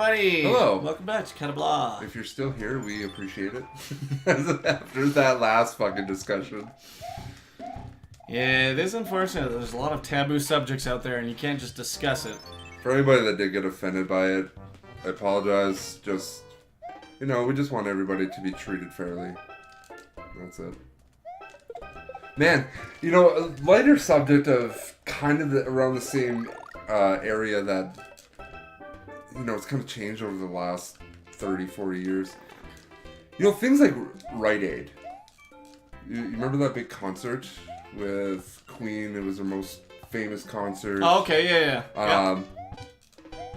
everybody. Hello. Welcome back to CattaBlah. If you're still here, we appreciate it. After that last fucking discussion. Yeah, it is unfortunate. There's a lot of taboo subjects out there, and you can't just discuss it. For anybody that did get offended by it, I apologize. Just, we just want everybody to be treated fairly. That's it. Man, a lighter subject of kind of around the same area that, it's kind of changed over the last 30, 40 years. Things like Rite Aid. You remember that big concert with Queen? It was their most famous concert. Oh, okay, yeah.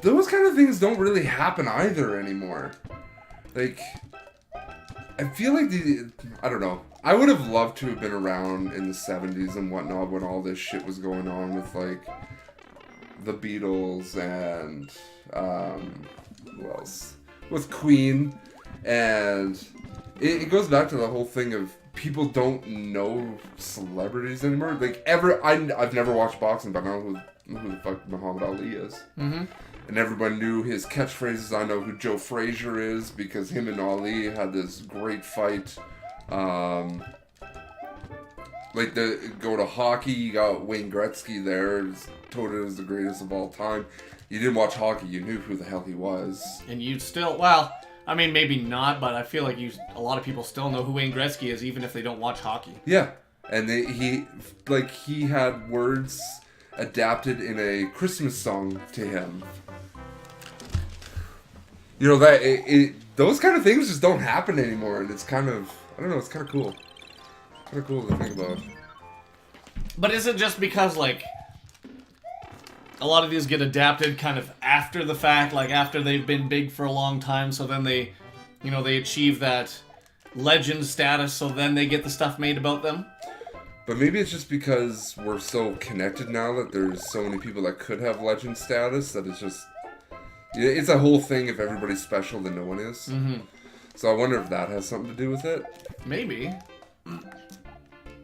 Those kind of things don't really happen either anymore. Like, I feel like I don't know. I would have loved to have been around in the 70s and whatnot when all this shit was going on with, like, the Beatles and, who else? With Queen. And it goes back to the whole thing of people don't know celebrities anymore. Like, I've never watched boxing, but I know who the fuck Muhammad Ali is. Mm-hmm. And everyone knew his catchphrases. I know who Joe Frazier is because him and Ali had this great fight. Go to hockey, you got Wayne Gretzky there, touted as the greatest of all time. You didn't watch hockey, you knew who the hell he was. And you'd still, maybe not, but I feel like a lot of people still know who Wayne Gretzky is, even if they don't watch hockey. Yeah, and he had words adapted in a Christmas song to him. Those kind of things just don't happen anymore, and it's kind of, I don't know, it's kind of cool. Kind of cool to think about. But is it just because, a lot of these get adapted kind of after the fact, after they've been big for a long time, so then they achieve that legend status, so then they get the stuff made about them? But maybe it's just because we're so connected now that there's so many people that could have legend status that it's a whole thing. If everybody's special, then no one is. Mm-hmm. So I wonder if that has something to do with it. Maybe.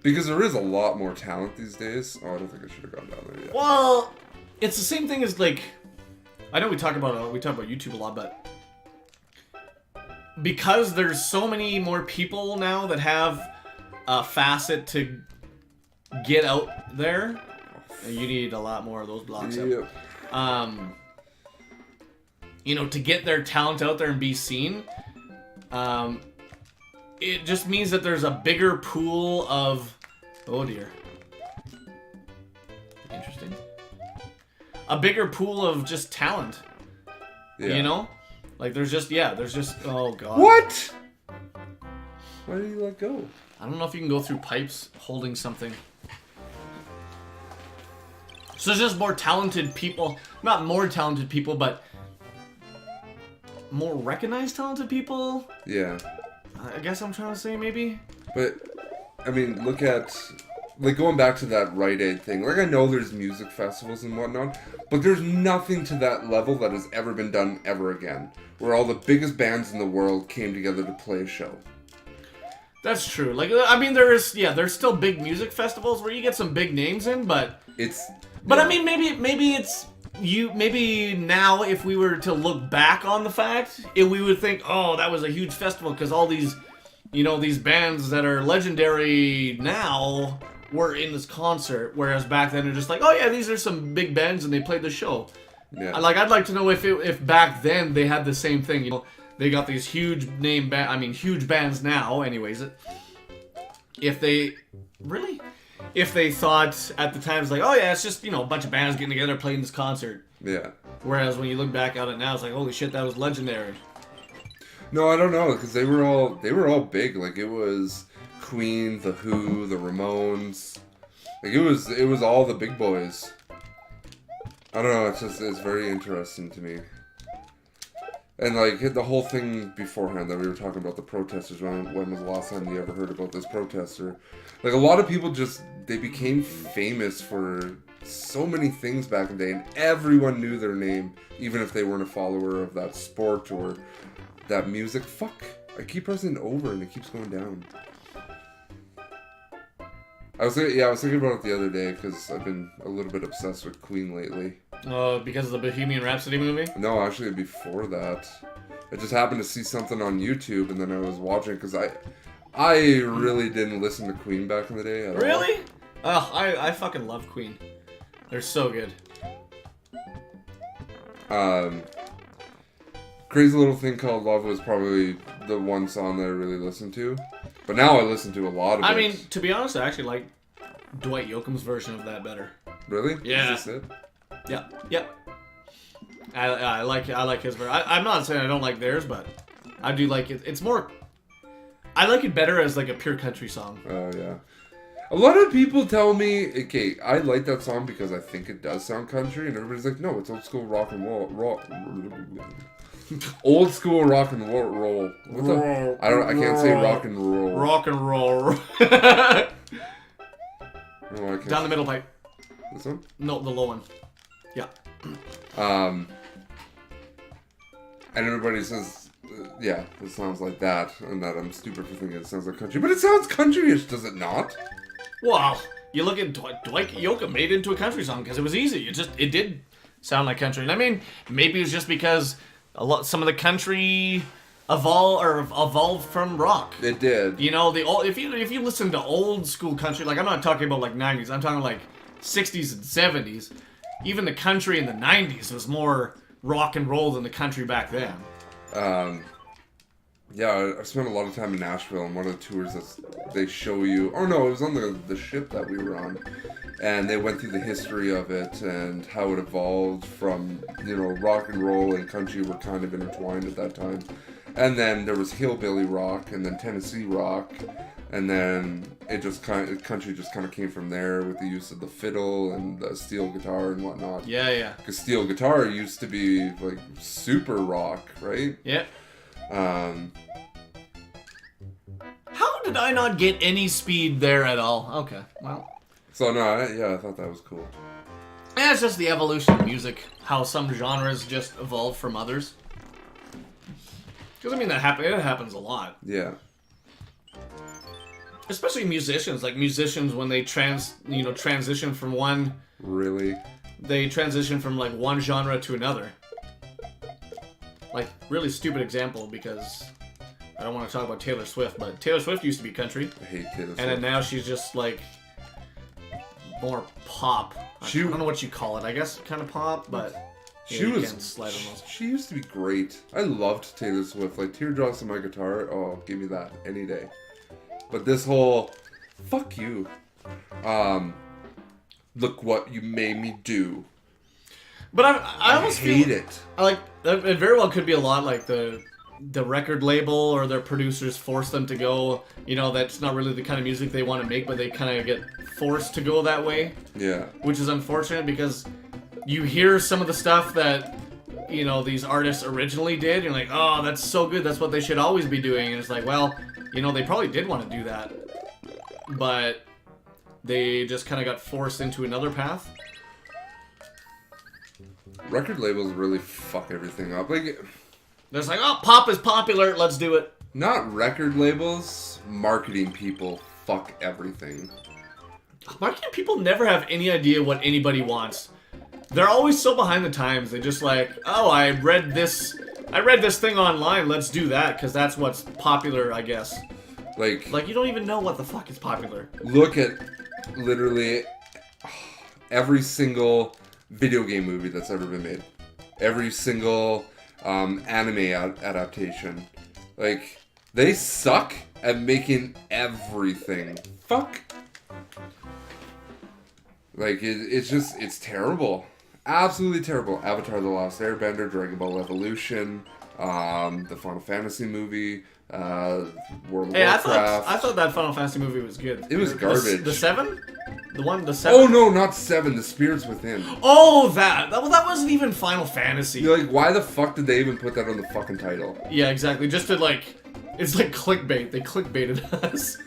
Because there is a lot more talent these days. Oh, I don't think I should have gone down there yet. Well, it's the same thing as, I know we talk about YouTube a lot, but because there's so many more people now that have a facet to get out there, you need a lot more of those blocks yep. up. To get their talent out there and be seen, it just means that there's a bigger pool of, oh dear, interesting, a bigger pool of just talent. Yeah. There's just, oh god. What? Why did you let go? I don't know if you can go through pipes holding something. So there's just more talented people, not more talented people, but more recognized talented people? Yeah. I guess I'm trying to say maybe. But, look at, going back to that Rite Aid thing. I know there's music festivals and whatnot, but there's nothing to that level that has ever been done ever again, where all the biggest bands in the world came together to play a show. That's true. There's still big music festivals where you get some big names in, but... maybe it's... Maybe now, if we were to look back on the fact, we would think, oh, that was a huge festival because all these, these bands that are legendary now were in this concert, whereas back then they're just like, oh yeah, these are some big bands and they played the show. Yeah. I'd like to know if back then they had the same thing. They got these huge huge bands now. Anyways, if they thought at the time, it's like, oh yeah, it's just, a bunch of bands getting together playing this concert. Yeah. Whereas when you look back at it now, it's like, holy shit, that was legendary. No, I don't know, because they were all big. It was Queen, The Who, The Ramones. It was all the big boys. I don't know, it's very interesting to me. And the whole thing beforehand that we were talking about the protesters, when was the last time you ever heard about this protester? A lot of people they became famous for so many things back in the day, and everyone knew their name, even if they weren't a follower of that sport or that music. Fuck, I keep pressing over and it keeps going down. I was thinking about it the other day because I've been a little bit obsessed with Queen lately. Because of the Bohemian Rhapsody movie? No, actually before that. I just happened to see something on YouTube, and then I was watching because I really didn't listen to Queen back in the day at all. Really? Oh, I fucking love Queen. They're so good. Crazy Little Thing Called Love was probably the one song that I really listened to. But now I listen to a lot of it. I mean, to be honest, I actually like Dwight Yoakam's version of that better. Really? Yeah. Is this it? Yep. I like his version. I'm not saying I don't like theirs, but I do like it. It's more... I like it better as like a pure country song. Oh, yeah. A lot of people tell me, okay, I like that song because I think it does sound country, and everybody's like, no, it's old school rock and roll. Old school rock and roll. What the? I can't say rock and roll. Rock and roll. No, I can't. Down the middle pipe. This one? No, the low one. Yeah. And everybody says, yeah, it sounds like that, and that I'm stupid for thinking it sounds like country. But it sounds countryish, does it not? Well, you look at Dwight Yoakam made it into a country song because it was easy. It did sound like country. And I mean, maybe it's just because some of the country evolved from rock. It did. You know, if you listen to old school country, like I'm not talking about like 90s, I'm talking like 60s and 70s. Even the country in the 90s was more rock and roll than the country back then. Yeah, I spent a lot of time in Nashville, and one of the tours that they show you... Oh, no, it was on the ship that we were on. And they went through the history of it and how it evolved from, rock and roll and country were kind of intertwined at that time. And then there was hillbilly rock, and then Tennessee rock, and then country just kind of came from there with the use of the fiddle and the steel guitar and whatnot. Yeah. Because steel guitar used to be, like, super rock, right? Yeah. How did I not get any speed there at all? Okay, well. So, no, I thought that was cool. Yeah, it's just the evolution of music. How some genres just evolve from others. Because, I mean, it happens a lot. Yeah. Especially musicians. Like, musicians, when they transition from one... Really? They transition from, like, one genre to another. Like, really stupid example, because I don't want to talk about Taylor Swift, but Taylor Swift used to be country. I hate Taylor Swift. And then now she's just, like, more pop. I don't know what you call it. I guess kind of pop, but she can't slide on those. She used to be great. I loved Taylor Swift. Like, Teardrops on My Guitar, oh, give me that any day. But this whole, fuck you. Look what you made me do. But I almost hate it. It very well could be a lot like the record label or their producers force them to go, that's not really the kind of music they want to make, but they kind of get forced to go that way. Yeah. Which is unfortunate because you hear some of the stuff that, these artists originally did. You're like, oh, that's so good. That's what they should always be doing. And it's like, well, they probably did want to do that. But they just kind of got forced into another path. Record labels really fuck everything up. Like, there's like, oh, pop is popular, let's do it. Not record labels, marketing people fuck everything. Marketing people never have any idea what anybody wants. They're always so behind the times. They just like, oh, I read this thing online, let's do that, because that's what's popular, I guess. Like you don't even know what the fuck is popular. Look at literally every single video game movie that's ever been made. Every single anime adaptation. Like, they suck at making everything. Fuck. Like, it's terrible. Absolutely terrible. Avatar: The Last Airbender, Dragon Ball Evolution, the Final Fantasy movie, World of Warcraft. I thought that Final Fantasy movie was good. It was garbage. The 7? The 7? Oh, no, not 7. The Spirits Within. Oh, that. Well, that wasn't even Final Fantasy. You're like, why the fuck did they even put that on the fucking title? Yeah, exactly. Just to, like... It's like clickbait. They clickbaited us.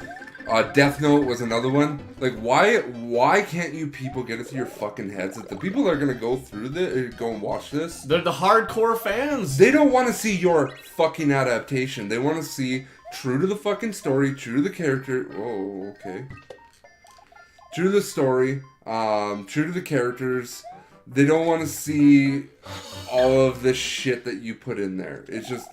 Death Note was another one. Like, why can't you people get it through your fucking heads that the people that are gonna go through this, go and watch this? They're the hardcore fans. They don't want to see your fucking adaptation. They want to see true to the fucking story, true to the character. Oh, okay. True to the story, true to the characters, They don't want to see all of the shit that you put in there. It's just,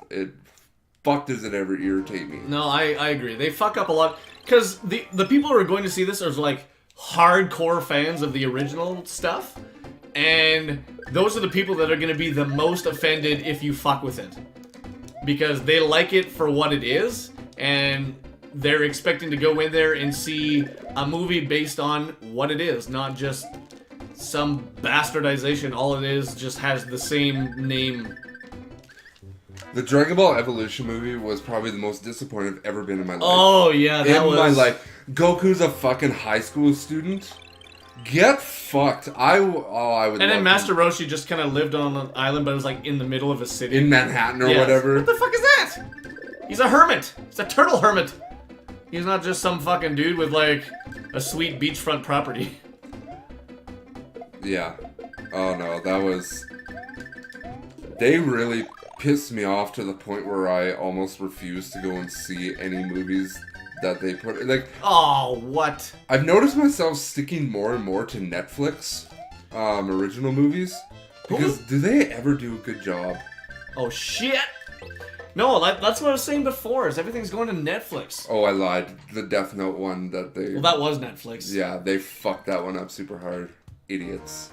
fuck does it ever irritate me. No, I agree. They fuck up a lot. Because the people who are going to see this are like hardcore fans of the original stuff. And those are the people that are going to be the most offended if you fuck with it. Because they like it for what it is. And they're expecting to go in there and see a movie based on what it is. Not just some bastardization. All it is just has the same name. The Dragon Ball Evolution movie was probably the most disappointed I've ever been in my life. Oh, yeah, that was... In my life. Goku's a fucking high school student. Get fucked. I would. And then Master Roshi just kind of lived on an island, but it was like in the middle of a city. In Manhattan or whatever. What the fuck is that? He's a hermit. He's a turtle hermit. He's not just some fucking dude with like a sweet beachfront property. Yeah. Oh no, that was... They really pissed me off to the point where I almost refused to go and see any movies that they put... Like, oh, what? I've noticed myself sticking more and more to Netflix original movies. Because do they ever do a good job? Oh, shit! No, that's what I was saying before, is everything's going to Netflix. Oh, I lied. The Death Note one that they... Well, that was Netflix. Yeah, they fucked that one up super hard. Idiots.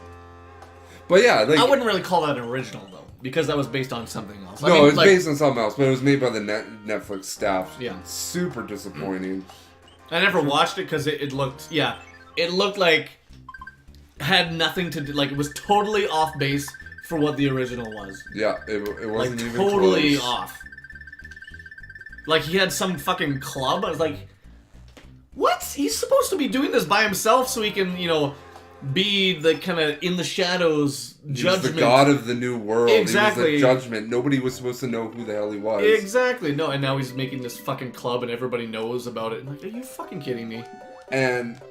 But yeah, like... I wouldn't really call that an original, though, because that was based on something else. No, it was based on something else, but it was made by the Netflix staff. Yeah. Super disappointing. I never watched it because it looked... Yeah, it looked like... Had nothing to do... Like, it was totally off base for what the original was. Yeah, it wasn't like, even totally close. off. Like, he had some fucking club. I was like, what? He's supposed to be doing this by himself so he can, you know, be the kind of in the shadows judgment. He was the god of the new world. Exactly. He was the judgment. Nobody was supposed to know who the hell he was. Exactly. No, and now he's making this fucking club and everybody knows about it. I'm like, are you fucking kidding me? And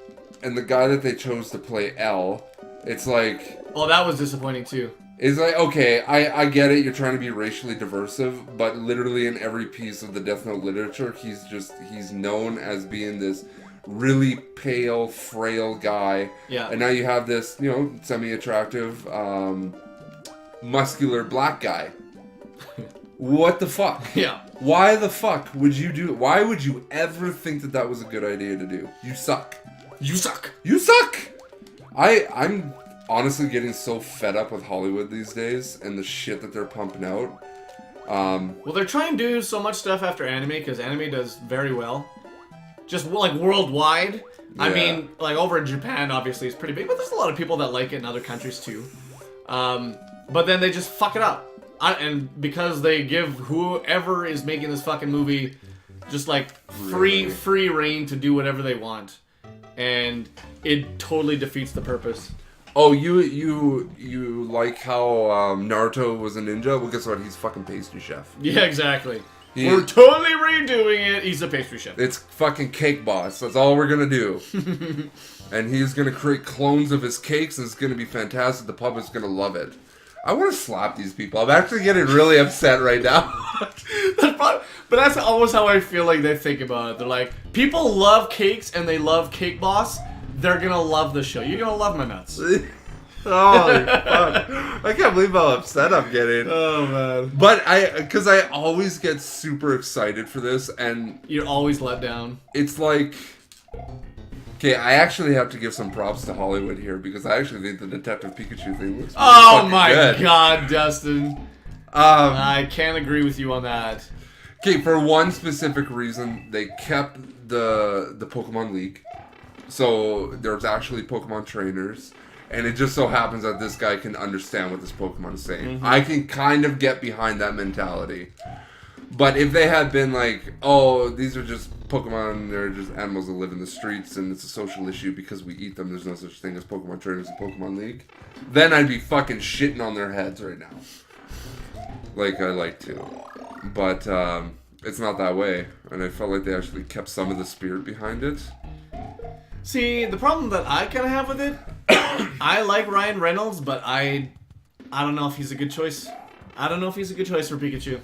the guy that they chose to play L, it's like... Oh, that was disappointing too. It's like, okay, I get it, you're trying to be racially diversive, but literally in every piece of the Death Note literature, he's known as being this really pale, frail guy. Yeah. And now you have this, you know, semi-attractive, muscular black guy. What the fuck? Yeah. Why the fuck would you do it? Why would you ever think that that was a good idea to do? You suck. You suck. You suck! I'm honestly getting so fed up with Hollywood these days and the shit that they're pumping out. Well, they're trying to do so much stuff after anime because anime does very well. Just like worldwide. Yeah. I mean, like over in Japan, obviously, it's pretty big, but there's a lot of people that like it in other countries too. But then they just fuck it up. And because they give whoever is making this fucking movie just like free reign to do whatever they want. And it totally defeats the purpose. Oh, you like how Naruto was a ninja? Well, guess what? He's fucking pastry chef. Yeah, exactly. We're totally redoing it. He's a pastry chef. It's fucking Cake Boss. That's all we're gonna do. And he's gonna create clones of his cakes, and it's gonna be fantastic. The public's gonna love it. I want to slap these people. I'm actually getting really upset right now. But that's almost how I feel like they think about it. They're like, people love cakes and they love Cake Boss. They're gonna love the show. You're gonna love my nuts. Oh, fuck. I can't believe how upset I'm getting. Oh, man. But because I always get super excited for this, and... You're always let down. It's like... Okay, I actually have to give some props to Hollywood here, because I actually think the Detective Pikachu thing looks oh my good. God, Dustin. I can't agree with you on that. Okay, for one specific reason, they kept the Pokemon League. So there's actually Pokemon trainers. And it just so happens that this guy can understand what this Pokemon is saying. Mm-hmm. I can kind of get behind that mentality. But if they had been like, oh, these are just Pokemon, they're just animals that live in the streets and it's a social issue because we eat them, there's no such thing as Pokemon trainers in Pokemon League, then I'd be fucking shitting on their heads right now. Like I like to. But it's not that way. And I felt like they actually kept some of the spirit behind it. See, the problem that I kind of have with it, I like Ryan Reynolds, but I don't know if he's a good choice. I don't know if he's a good choice for Pikachu.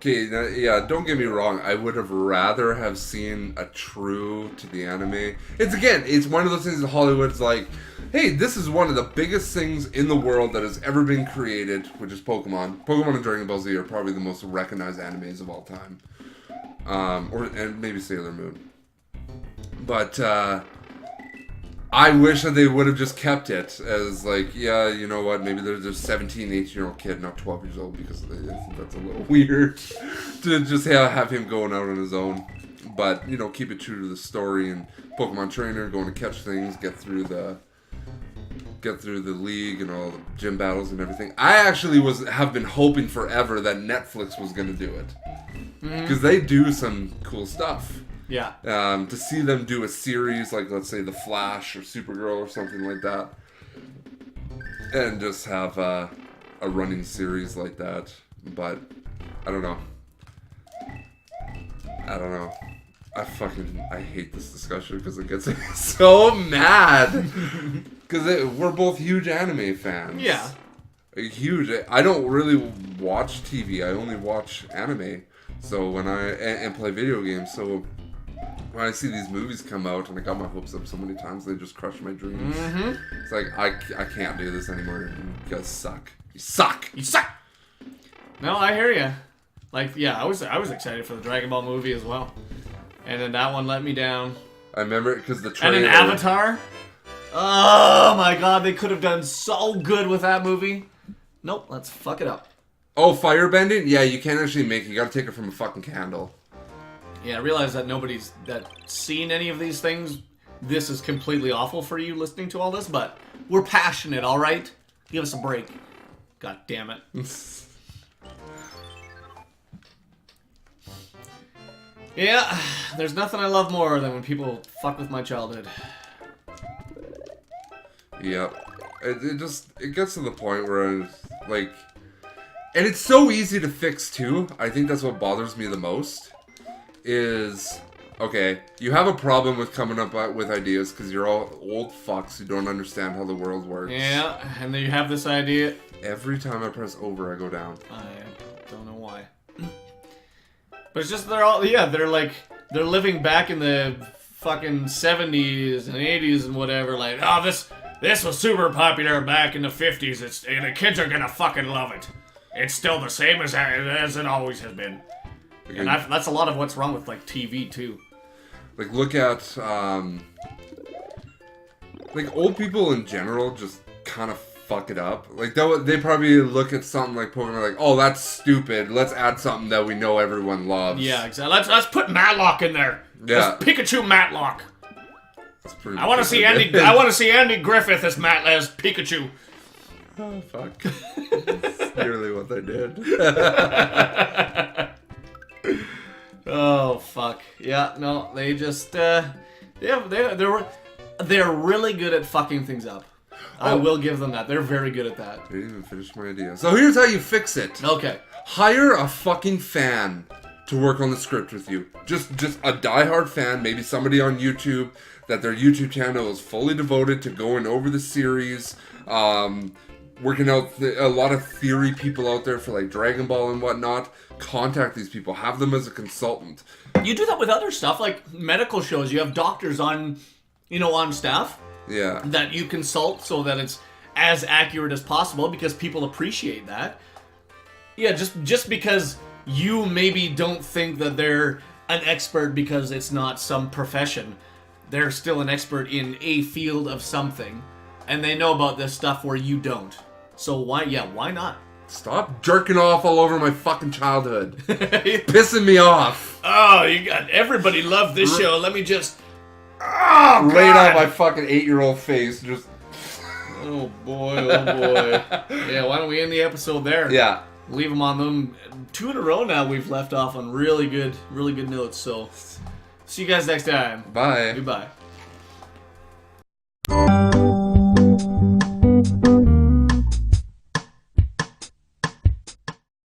Yeah, don't get me wrong. I would have rather have seen a true to the anime. It's one of those things that Hollywood's like, hey, this is one of the biggest things in the world that has ever been created, which is Pokemon. Pokemon and Dragon Ball Z are probably the most recognized animes of all time. And maybe Sailor Moon. But, I wish that they would have just kept it as like, yeah, you know what, maybe there's a 17, 18-year-old kid, not 12 years old, because I think that's a little weird to just have him going out on his own. But, you know, keep it true to the story and Pokemon Trainer, going to catch things, get through the league and all the gym battles and everything. I actually have been hoping forever that Netflix was going to do it. Because they do some cool stuff. Yeah. To see them do a series like, let's say, The Flash or Supergirl or something like that, and just have a running series like that. But I don't know. I hate this discussion because it gets me so mad. Because we're both huge anime fans. Yeah. Huge. I don't really watch TV. I only watch anime. So and play video games. So when I see these movies come out, and I got my hopes up so many times, they just crush my dreams. It's like, I can't do this anymore. You guys suck. You suck! You suck! No, I hear you. Like, yeah, I was excited for the Dragon Ball movie as well. And then that one let me down. I remember it because the trailer... And then Avatar. Oh my god, they could have done so good with that movie. Nope, let's fuck it up. Oh, firebending? Yeah, you can't actually make it. You gotta take it from a fucking candle. Yeah, I realize that nobody's seen any of these things. This is completely awful for you listening to all this, but we're passionate, alright? Give us a break. God damn it. Yeah, there's nothing I love more than when people fuck with my childhood. Yep. It gets to the point where it's like... And it's so easy to fix too. I think that's what bothers me the most. Is, okay, you have a problem with coming up with ideas because you're all old fucks who don't understand how the world works. Yeah, and then you have this idea. Every time I press over, I go down. I don't know why. But it's just they're living back in the fucking 70s and 80s and whatever. Like, oh, this was super popular back in the 50s. And the kids are gonna fucking love it. It's still the same as it always has been. And that's a lot of what's wrong with, like, TV, too. Like, look at, like, old people in general just kind of fuck it up. Like, they probably look at something like Pokemon like, oh, that's stupid. Let's add something that we know everyone loves. Yeah, exactly. Let's put Matlock in there. Yeah. Let's Pikachu Matlock. That's pretty I want to see Andy Griffith as Pikachu. Oh, fuck. That's nearly what they did. Oh, fuck. Yeah, no, they just, they're really good at fucking things up. I will give them that. They're very good at that. I didn't even finish my idea. So here's how you fix it. Okay. Hire a fucking fan to work on the script with you. Just a diehard fan, maybe somebody on YouTube, that their YouTube channel is fully devoted to going over the series, working out a lot of theory people out there for like Dragon Ball and whatnot. Contact these people. Have them as a consultant. You do that with other stuff, like medical shows. You have doctors on staff. Yeah. That you consult so that it's as accurate as possible because people appreciate that. Yeah, just because you maybe don't think that they're an expert because it's not some profession. They're still an expert in a field of something. And they know about this stuff where you don't. So why not? Stop jerking off all over my fucking childhood. Pissing me off. Oh, everybody loved this show. Let me just... Oh, laid on my fucking 8-year-old face. Just... Oh, boy. Yeah, why don't we end the episode there? Yeah. Leave them on them. 2 in a row now we've left off on really good notes. So, see you guys next time. Bye. Goodbye.